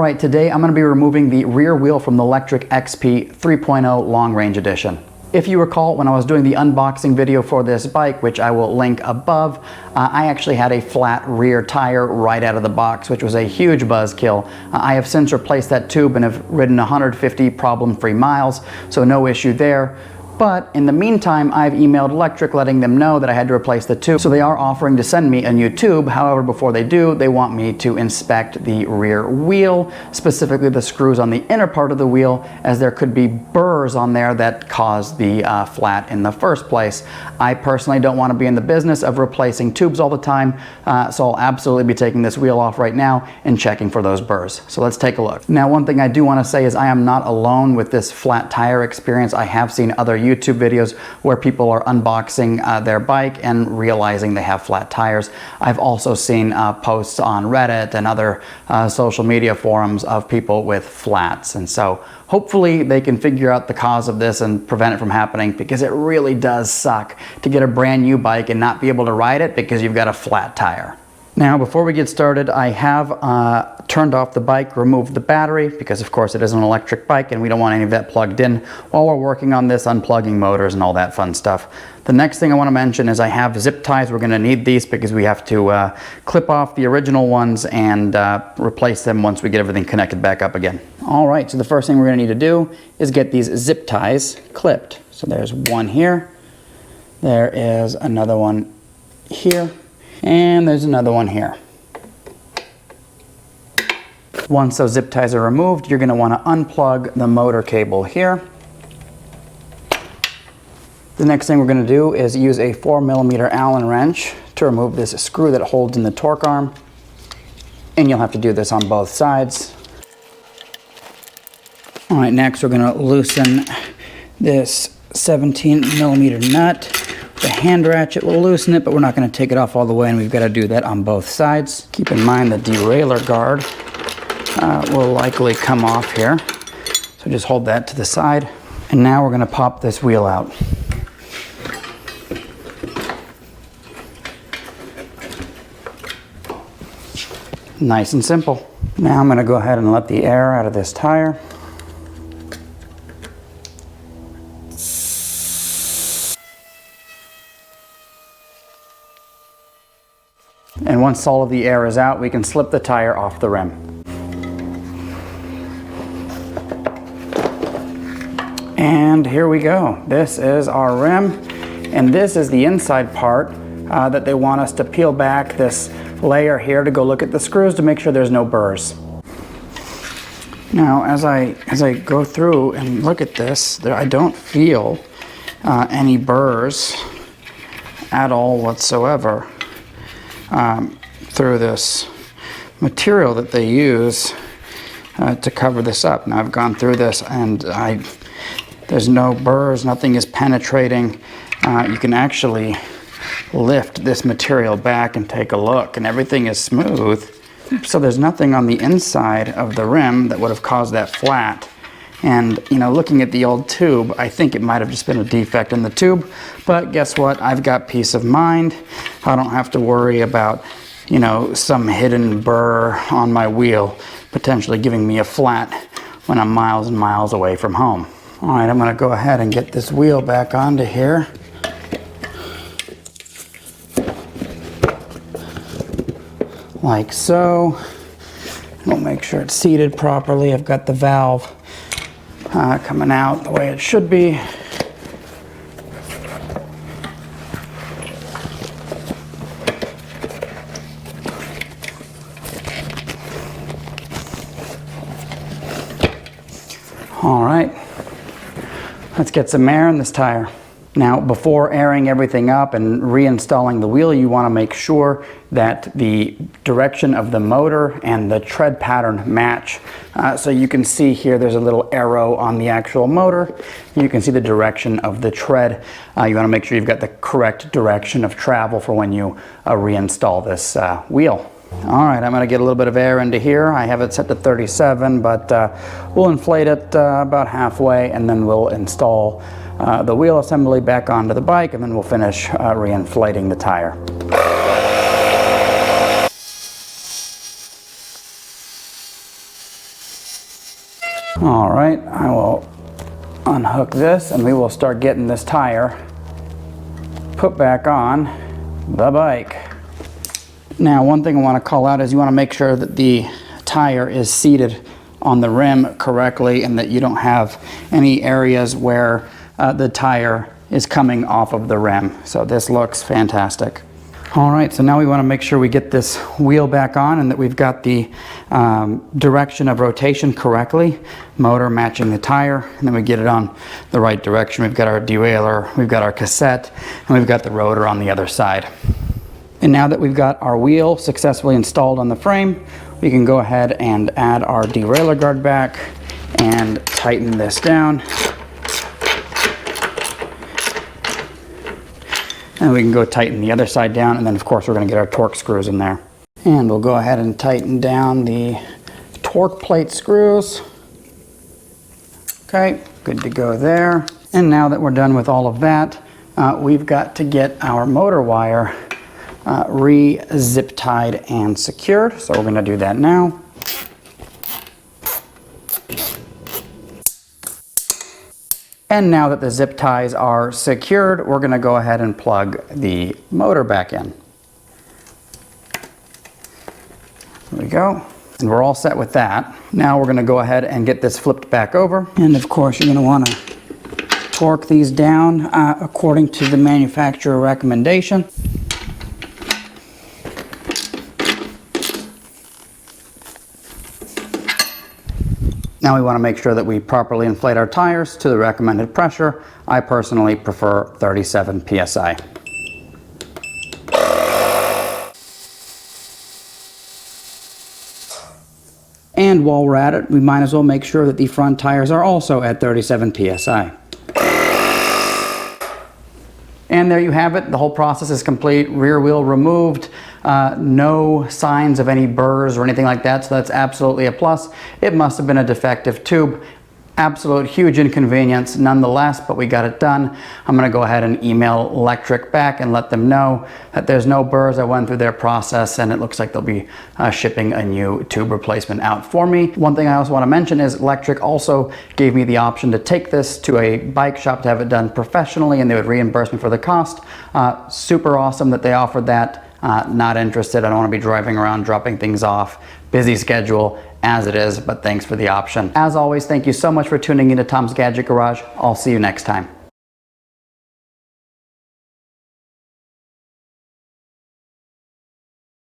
Alright, today I'm going to be removing the rear wheel from the Lectric XP 3.0 Long Range Edition. If you recall, when I was doing the unboxing video for this bike, which I will link above, I actually had a flat rear tire right out of the box, which was a huge buzzkill. I have since replaced that tube and have ridden 150 problem-free miles, so no issue there. But in the meantime, I've emailed Lectric letting them know that I had to replace the tube. So they are offering to send me a new tube. However, before they do, they want me to inspect the rear wheel, specifically the screws on the inner part of the wheel, as there could be burrs on there that caused the flat in the first place. I personally don't want to be in the business of replacing tubes all the time, so I'll absolutely be taking this wheel off right now and checking for those burrs. So let's take a look. Now, one thing I do want to say is I am not alone with this flat tire experience. I have seen other YouTube videos where people are unboxing their bike and realizing they have flat tires. I've also seen posts on Reddit and other social media forums of people with flats, and so hopefully they can figure out the cause of this and prevent it from happening, because it really does suck to get a brand new bike and not be able to ride it because you've got a flat tire. Now, before we get started, I have turned off the bike, removed the battery, because of course it is an electric bike and we don't want any of that plugged in while we're working on this, unplugging motors and all that fun stuff. The next thing I want to mention is I have zip ties. We're going to need these because we have to clip off the original ones and replace them once we get everything connected back up again. All right, so the first thing we're going to need to do is get these zip ties clipped. So there's one here, there is another one here, and there's another one here. Once those zip ties are removed, you're going to want to unplug the motor cable here. The next thing we're going to do is use a 4mm Allen wrench to remove this screw that holds in the torque arm. And you'll have to do this on both sides. Alright, next we're going to loosen this 17mm nut. The hand ratchet will loosen it, but we're not going to take it off all the way, and we've got to do that on both sides. Keep in mind the derailleur guard will likely come off here. So just hold that to the side. And now we're going to pop this wheel out. Nice and simple. Now I'm going to go ahead and let the air out of this tire. And once all of the air is out, we can slip the tire off the rim. And here we go. This is our rim, and this is the inside part that they want us to peel back this layer here to go look at the screws to make sure there's no burrs. Now, as I go through and look at this, I don't feel any burrs at all whatsoever. Through this material that they use to cover this up. Now, I've gone through this and there's no burrs, nothing is penetrating. You can actually lift this material back and take a look, and everything is smooth. So there's nothing on the inside of the rim that would have caused that flat. And, you know, looking at the old tube, I think it might have just been a defect in the tube. But guess what? I've got peace of mind. I don't have to worry about, you know, some hidden burr on my wheel potentially giving me a flat when I'm miles and miles away from home. All right, I'm going to go ahead and get this wheel back onto here. Like so. We'll make sure it's seated properly. I've got the valve coming out the way it should be. All right, let's get some air in this tire. Now, before airing everything up and reinstalling the wheel, you want to make sure that the direction of the motor and the tread pattern match. So you can see here there's a little arrow on the actual motor. You can see the direction of the tread. You want to make sure you've got the correct direction of travel for when you reinstall this wheel. All right, I'm going to get a little bit of air into here. I have it set to 37, but we'll inflate it about halfway, and then we'll install the wheel assembly back onto the bike, and then we'll finish reinflating the tire. All right, I will unhook this and we will start getting this tire put back on the bike. Now, one thing I want to call out is you want to make sure that the tire is seated on the rim correctly and that you don't have any areas where the tire is coming off of the rim. So this looks fantastic. All right, so now we want to make sure we get this wheel back on and that we've got the direction of rotation correctly, motor matching the tire, and then we get it on the right direction. We've got our derailleur, we've got our cassette, and we've got the rotor on the other side. And now that we've got our wheel successfully installed on the frame, we can go ahead and add our derailleur guard back and tighten this down. And we can go tighten the other side down, and then of course we're going to get our torque screws in there. And we'll go ahead and tighten down the torque plate screws. Okay, good to go there. And now that we're done with all of that, we've got to get our motor wire re-zip tied and secured. So we're going to do that now. And now that the zip ties are secured, we're going to go ahead and plug the motor back in. There we go. And we're all set with that. Now we're going to go ahead and get this flipped back over. And of course, you're going to want to torque these down according to the manufacturer recommendation. Now we want to make sure that we properly inflate our tires to the recommended pressure. I personally prefer 37 psi. And while we're at it, we might as well make sure that the front tires are also at 37 psi. And there you have it. The whole process is complete. Rear wheel removed. No signs of any burrs or anything like that, so that's absolutely a plus. It must have been a defective tube. Absolute huge inconvenience nonetheless, but we got it done. I'm going to go ahead and email Lectric back and let them know that there's no burrs. I went through their process and it looks like they'll be shipping a new tube replacement out for me. One thing I also want to mention is Lectric also gave me the option to take this to a bike shop to have it done professionally, and they would reimburse me for the cost. Super awesome that they offered that. Not interested. I don't want to be driving around dropping things off. Busy schedule as it is, but thanks for the option. As always, thank you so much for tuning into Tom's Gadget Garage. I'll see you next time.